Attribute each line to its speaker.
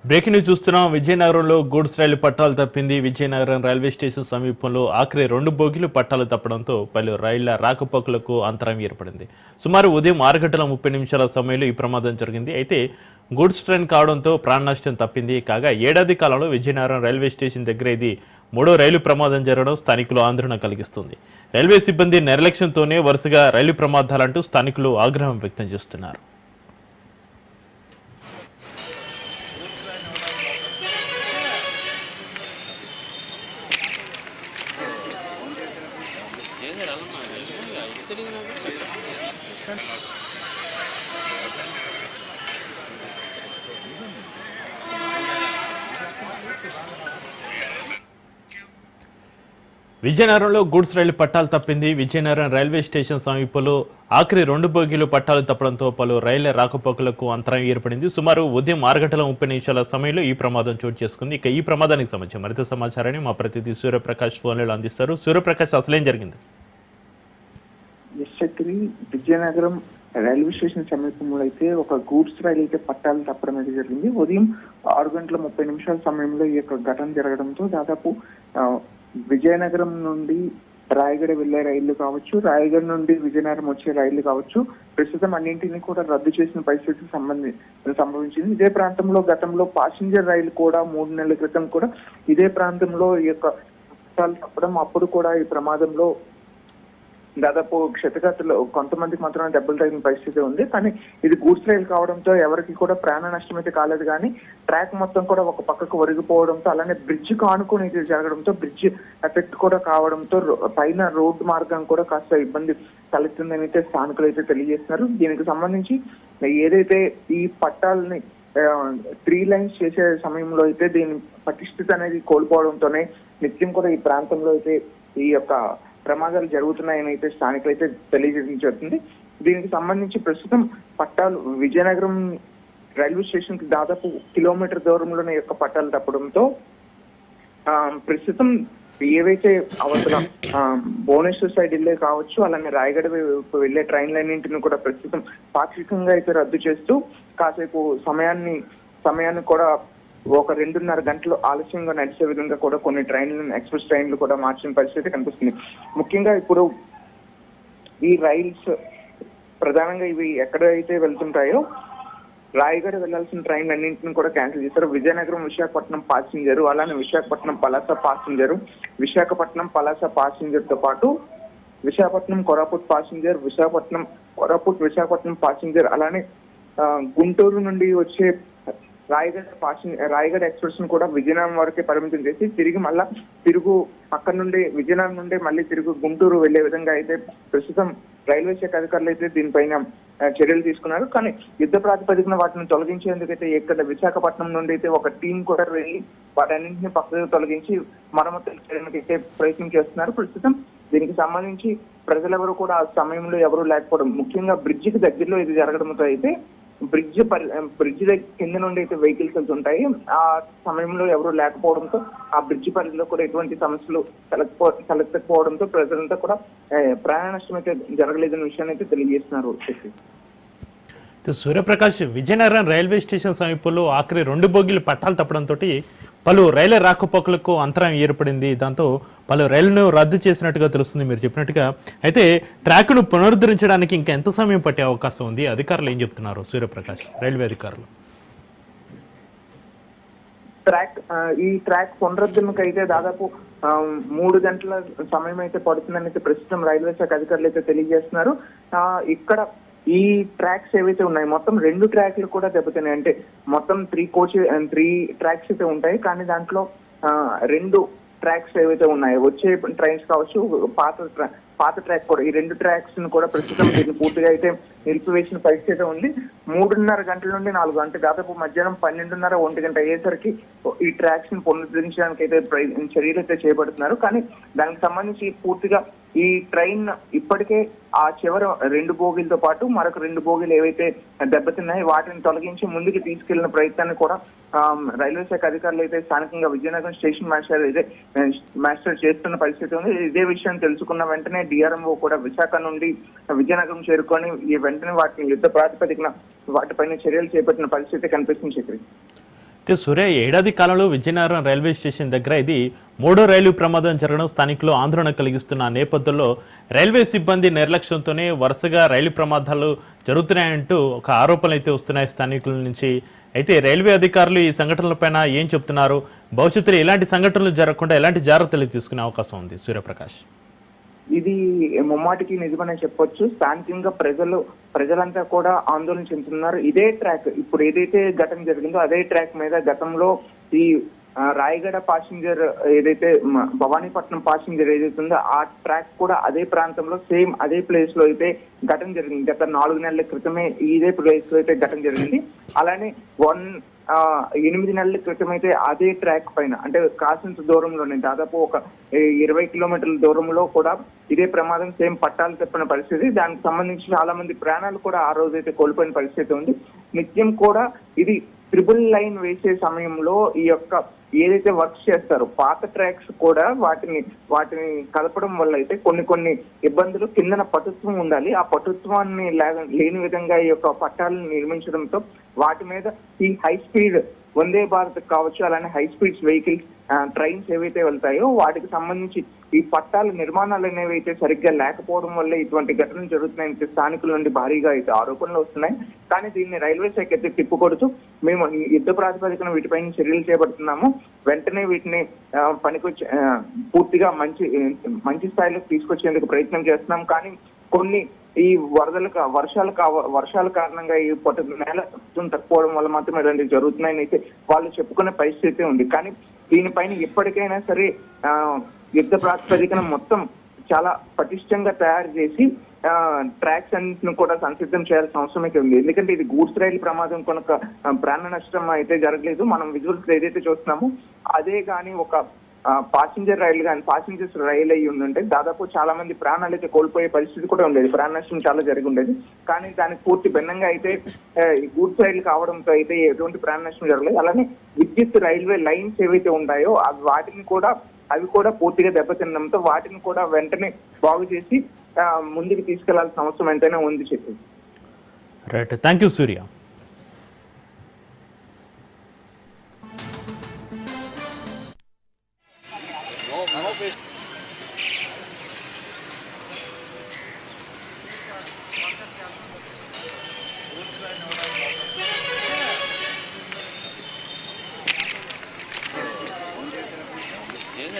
Speaker 1: Breaking news చూస్తున్నాం. విజయనగరంలో goods రైలు పట్టాలు తప్పింది. విజయనగరం రైల్వే స్టేషన్ సమీపంలో ఆఖరి 2 బోగీలు పట్టాలు తప్పడంతో పలు రైళ్ల రాకపోకలకు అంతరాయం ఏర్పడింది. సుమారు ఉదయం 6:30 సమయంలో ఈ ప్రమాదం జరిగింది. అయితే గూడ్స్ ట్రైన్ కావడంతో ప్రాణ నష్టం తప్పింది. కాగా ఏడాది కాలంలో విజయనగరం రైల్వే స్టేషన్ దగ్గర ఇది 3వ రైలు ప్రమాదం జరగడం స్థానికులు ఆందోళన కలిగిస్తుంది. రైల్వే సిబ్బంది నిర్లక్ష్యంతోనే వరుసగా రైలు ప్రమాదాలంటూ స్థానికులు ఆగ్రహం వ్యక్తం చేస్తున్నారు. విజయనగరంలో గూడ్స్ రైలు పట్టాలు తప్పింది. విజయనగరం రైల్వే స్టేషన్ సమీపంలో ఆఖరి 2 బోగీలు పట్టాలు తప్పడంతో పలు రైళ్ల రాకపోకలకు అంతరాయం ఏర్పడింది. సుమారు ఉదయం 6:30 సమయంలో ఈ ప్రమాదం చోటు చేసుకుంది. ఇక ఈ ప్రమాదానికి సంబంధించి మరింత సమాచారాన్ని మా ప్రతినిధి సూర్యప్రకాష్ ఫోన్లలో అందిస్తారు. సూర్యప్రకాష్, అసలేం జరిగింది?
Speaker 2: విజయనగరం రైల్వే స్టేషన్ సమీపంలో అయితే ఒక గూడ్స్ రైలు అయితే పట్టాలు తప్పడం అయితే జరిగింది. ఉదయం 6:30 సమయంలో ఈ యొక్క ఘటన జరగడంతో దాదాపు విజయనగరం నుండి రాయగడ వెళ్లే రైళ్లు కావచ్చు, రాయగడ నుండి విజయనగరం వచ్చే రైళ్లు కావచ్చు, ప్రస్తుతం అన్నింటినీ కూడా రద్దు చేసిన పరిస్థితి సంభవించింది. ఇదే ప్రాంతంలో గతంలో పాసింజర్ రైలు కూడా 3 నెలల క్రితం కూడా ఇదే ప్రాంతంలో ఈ యొక్క పట్టాలు తప్పడం, అప్పుడు కూడా ఈ ప్రమాదంలో దాదాపు క్షతగాతులు కొంతమందికి మాత్రమే దెబ్బలు తగిన పరిస్థితి ఉంది. కానీ ఇది గూడ్స్ రైలు కావడంతో ఎవరికి కూడా ప్రాణ నష్టం అయితే కాలేదు. కానీ ట్రాక్ మొత్తం కూడా ఒక పక్కకు ఒరిగిపోవడంతో, అలానే బ్రిడ్జ్ కానుకొని ఇది జరగడంతో బ్రిడ్జ్ ఎఫెక్ట్ కూడా కావడంతో పైన రోడ్డు మార్గం కూడా కాస్త ఇబ్బంది తలెత్తుందని అయితే స్థానికులు అయితే తెలియజేస్తున్నారు. దీనికి సంబంధించి ఏదైతే ఈ పట్టాలని 3 లైన్స్ చేసే సమయంలో అయితే దీని పటిష్టత అనేది కోల్పోవడంతోనే నిత్యం కూడా ఈ ప్రాంతంలో అయితే ఈ యొక్క ప్రమాదాలు జరుగుతున్నాయని అయితే స్థానికులు అయితే తెలియజేస్తుంది. దీనికి సంబంధించి ప్రస్తుతం పట్టాలు విజయనగరం రైల్వే స్టేషన్ కి దాదాపు కిలోమీటర్ దూరంలోనే యొక్క పట్టాలు తప్పడంతో ప్రస్తుతం ఏవైతే అవతల భువనేశ్వర్ సైడ్ వెళ్ళే కావచ్చు, అలానే రాయగడ వెళ్లే ట్రైన్లన్నింటిని కూడా ప్రస్తుతం పాక్షికంగా అయితే రద్దు చేస్తూ కాసేపు సమయాన్ని కూడా ఒక 2.5 గంటలు ఆలస్యంగా నడిచే విధంగా కూడా కొన్ని ట్రైన్లను, ఎక్స్ప్రెస్ ట్రైన్లు కూడా మార్చిన పరిస్థితి కనిపిస్తుంది. ముఖ్యంగా ఇప్పుడు ఈ రైల్స్ ప్రధానంగా ఇవి ఎక్కడైతే వెళ్తుంటాయో రాయగడ వెళ్లాల్సిన ట్రైన్లు అన్నింటిని కూడా క్యాన్సిల్ చేశారు. విజయనగరం విశాఖపట్నం పాసింజరు, అలానే విశాఖపట్నం పలాస పాసింజరు, విశాఖపట్నం పలాస పాసింజర్ తో పాటు విశాఖపట్నం కోరాపుట్ పాసింజర్, విశాఖపట్నం పాసింజర్, అలానే గుంటూరు నుండి వచ్చే రాయగడ ఎక్స్ప్రెస్ ను కూడా విజయనగరం వరకే పరిమితం చేసి అక్కడ నుండి విజయనగరం నుండి మళ్ళీ తిరుగు గుంటూరు వెళ్లే విధంగా అయితే ప్రస్తుతం రైల్వే శాఖ అధికారులు అయితే దీనిపైన చర్యలు తీసుకున్నారు. కానీ యుద్ధ ప్రాతిపదికన వాటిని తొలగించేందుకైతే ఇక్కడ విశాఖపట్నం నుండి అయితే ఒక టీం కూడా వెళ్ళి వాటన్నింటినీ పక్కకు తొలగించి మరమ్మతులు చేయడానికి అయితే ప్రయత్నం చేస్తున్నారు. ప్రస్తుతం దీనికి సంబంధించి ప్రజలెవరూ కూడా ఆ సమయంలో ఎవరూ లేకపోవడం, ముఖ్యంగా బ్రిడ్జికి దగ్గరలో ఇది జరగడంతో అయితే బ్రిడ్జ్ దగ్గర కింద నుండి అయితే వెహికల్స్ వెళ్తుంటాయి. ఆ సమయంలో ఎవరు లేకపోవడంతో ఆ బ్రిడ్జ్ పరిధిలో కూడా ఎటువంటి సమస్యలు తలెత్తకపోవడంతో ప్రజలంతా కూడా ప్రాణ నష్టం అయితే జరగలేదనే విషయాన్ని అయితే తెలియజేస్తున్నారు.
Speaker 1: సూర్యప్రకాష్, విజయనగరం రైల్వే స్టేషన్ సమీపంలో ఆఖరి 2 బోగీలు పట్టాలు తప్పడంతో పలు రైళ్ల రాకపోకలకు అంతరాయం ఏర్పడింది. దాంతో పలు రైళ్లను రద్దు చేసినట్టుగా తెలుస్తుంది మీరు చెప్పినట్టుగా. అయితే ట్రాక్ను పునరుద్ధరించడానికి ఇంకా ఎంత సమయం పట్టే అవకాశం ఉంది? అధికారులు ఏం చెప్తున్నారు సూర్యప్రకాష్, రైల్వే అధికారులు?
Speaker 2: ఈ ట్రాక్ పునరుద్ధరణకు అయితే దాదాపు 3 గంటల సమయం అయితే పడుతుందని అయితే ప్రస్తుతం రైల్వే శాఖ అధికారులు అయితే తెలియజేస్తున్నారు. ఇక్కడ ఈ ట్రాక్స్ ఏవైతే ఉన్నాయి మొత్తం 2 ట్రాక్లు కూడా దెబ్బతిన్నాయి. అంటే మొత్తం 3 ట్రాక్స్ అయితే ఉంటాయి. కానీ దాంట్లో 2 ట్రాక్స్ ఏవైతే ఉన్నాయో వచ్చే ట్రైన్స్ కావచ్చు, పాత ట్రాక్ కూడా, ఈ 2 ట్రాక్స్ ను కూడా ప్రస్తుతం దీన్ని పూర్తిగా అయితే నిలిపివేసిన పరిస్థితి ఉంది. 3.5 గంటల నుండి 4 గంటలు, దాదాపు మధ్యాహ్నం 12:30, 1 గంట అయ్యేసరికి ఈ ట్రాక్స్ ని పునరుద్ధరించడానికి అయితే చర్యలు అయితే చేపడుతున్నారు. కానీ దానికి సంబంధించి పూర్తిగా ఈ ట్రైన్ ఇప్పటికే ఆ చివరి 2 బోగీలతో పాటు మరొక 2 బోగీలు ఏవైతే దెబ్బతిన్నాయి వాటిని తొలగించి ముందుకు తీసుకెళ్లిన ప్రయత్నాన్ని కూడా రైల్వే శాఖ అధికారులు అయితే స్థానికంగా విజయనగరం స్టేషన్ మాస్టర్ చేస్తున్న పరిస్థితి ఉంది. ఇదే విషయం తెలుసుకున్న వెంటనే డిఆర్ఎంఓ కూడా విశాఖ నుండి విజయనగరం చేరుకొని ఈ వెంటనే వాటిని యుద్ధ ప్రాతిపదికన వాటిపైన చర్యలు చేపట్టిన పరిస్థితి కనిపిస్తుంది. చక్రి,
Speaker 1: అయితే సూర్య, ఏడాది కాలంలో విజయనగరం రైల్వే స్టేషన్ దగ్గర ఇది మూడో రైలు ప్రమాదం జరగడం స్థానికులు ఆందోళన కలిగిస్తున్న నేపథ్యంలో రైల్వే సిబ్బంది నిర్లక్ష్యంతోనే వరుసగా రైలు ప్రమాదాలు జరుగుతున్నాయంటూ ఒక ఆరోపణలు అయితే వస్తున్నాయి స్థానికుల నుంచి. అయితే రైల్వే అధికారులు ఈ సంఘటనలపైన ఏం చెప్తున్నారు? భవిష్యత్తులో ఇలాంటి సంఘటనలు జరగకుండా ఎలాంటి జాగ్రత్తలు తీసుకునే అవకాశం ఉంది సూర్యప్రకాష్?
Speaker 2: ఇది ముమ్మాటికి నిజమనే చెప్పొచ్చు. స్థానికంగా ప్రజలంతా కూడా ఆందోళన చెందుతున్నారు. ఇదే ట్రాక్, ఇప్పుడు ఏదైతే ఘటన జరిగిందో అదే ట్రాక్ మీద గతంలో ఈ రాయగడ ప్యాసింజర్ ఏదైతే భవానీపట్నం ప్యాసింజర్ ఏదైతే ఉందో ఆ ట్రాక్ కూడా అదే ప్రాంతంలో సేమ్ అదే ప్లేస్ లో అయితే ఘటన జరిగింది. గత 4 నెలల క్రితమే ఇదే ప్లేస్ లో అయితే ఘటన జరిగింది. అలానే 8 నెలల క్రితం అయితే అదే ట్రాక్ పైన, అంటే కాసింత దూరంలోనే దాదాపు ఒక 20 కిలోమీటర్ల దూరంలో కూడా ఇదే ప్రమాదం సేమ్ పట్టాలు తప్పిన పరిస్థితి. దానికి సంబంధించి చాలా మంది ప్రాణాలు కూడా ఆ రోజైతే కోల్పోయిన పరిస్థితి ఉంది. నిత్యం కూడా ఇది ట్రిపుల్ లైన్ వేసే సమయంలో ఈ యొక్క ఏదైతే వర్క్ చేస్తారో పాత ట్రాక్స్ కూడా వాటిని కలపడం వల్ల అయితే కొన్ని ఇబ్బందులు, కిందన పటుత్వం ఉండాలి. ఆ పటుత్వాన్ని లేని విధంగా ఈ యొక్క పట్టాలను నిర్మించడంతో వాటి మీద ఈ హై స్పీడ్ వందే భారత్ కావచ్చు, అలానే హై స్పీడ్స్ వెహికల్స్ ట్రైన్స్ ఏవైతే వెళ్తాయో వాటికి సంబంధించి ఈ పట్టాల నిర్మాణాలు అనేవి అయితే సరిగ్గా లేకపోవడం వల్ల ఇటువంటి ఘటనలు జరుగుతున్నాయని స్థానికుల నుండి భారీగా అయితే ఆరోపణలు వస్తున్నాయి. కానీ దీన్ని రైల్వే శాఖ అయితే తిప్పుకొడుతూ మేము యుద్ధ ప్రాతిపదికన వీటిపైన చర్యలు చేపడుతున్నాము, వెంటనే వీటిని పనికొచ్చి పూర్తిగా మంచి స్థాయిలో తీసుకొచ్చేందుకు ప్రయత్నం చేస్తున్నాం. కానీ కొన్ని ఈ వర్షాల కారణంగా ఈ నేల తక్కువడం వల్ల మాత్రం ఇలాంటివి జరుగుతున్నాయని అయితే వాళ్ళు చెప్పుకునే పరిస్థితి ఉంది. కానీ దీనిపైన ఎప్పటికైనా సరే యుద్ధ ప్రాతిపదికన మొత్తం చాలా పటిష్టంగా తయారు చేసి ట్రాక్స్ అన్నింటిని కూడా సంసిద్ధం చేయాల్సిన అవసరం అయితే ఉంది. ఎందుకంటే ఇది గూడ్స్ రైలు ప్రమాదం కనుక ప్రాణ నష్టం అయితే జరగలేదు. మనం విజువల్స్ ఏదైతే చూస్తున్నామో అదే కానీ ఒక ప్యాసింజర్ రైలు అయ్యి ఉందంటే దాదాపు చాలా మంది ప్రాణాలు అయితే కోల్పోయే పరిస్థితి కూడా ఉండేది, ప్రాణ నష్టం చాలా జరిగి ఉండేది. కానీ దానికి పూర్తి భిన్నంగా అయితే గూడ్స్ రైలు కావడంతో అయితే ఎటువంటి ప్రాణ నష్టం జరగలేదు. అలానే విద్యుత్ రైల్వే లైన్స్ ఏవైతే ఉన్నాయో అవి కూడా పూర్తిగా దెబ్బతినడంతో వాటిని కూడా వెంటనే బాగు చేసి ముందుకు తీసుకెళ్లాల్సిన అవసరం ఎంతైనా ఉంది చెప్పి.
Speaker 1: రైట్, థ్యాంక్ యూ సూర్య.
Speaker 3: ఏం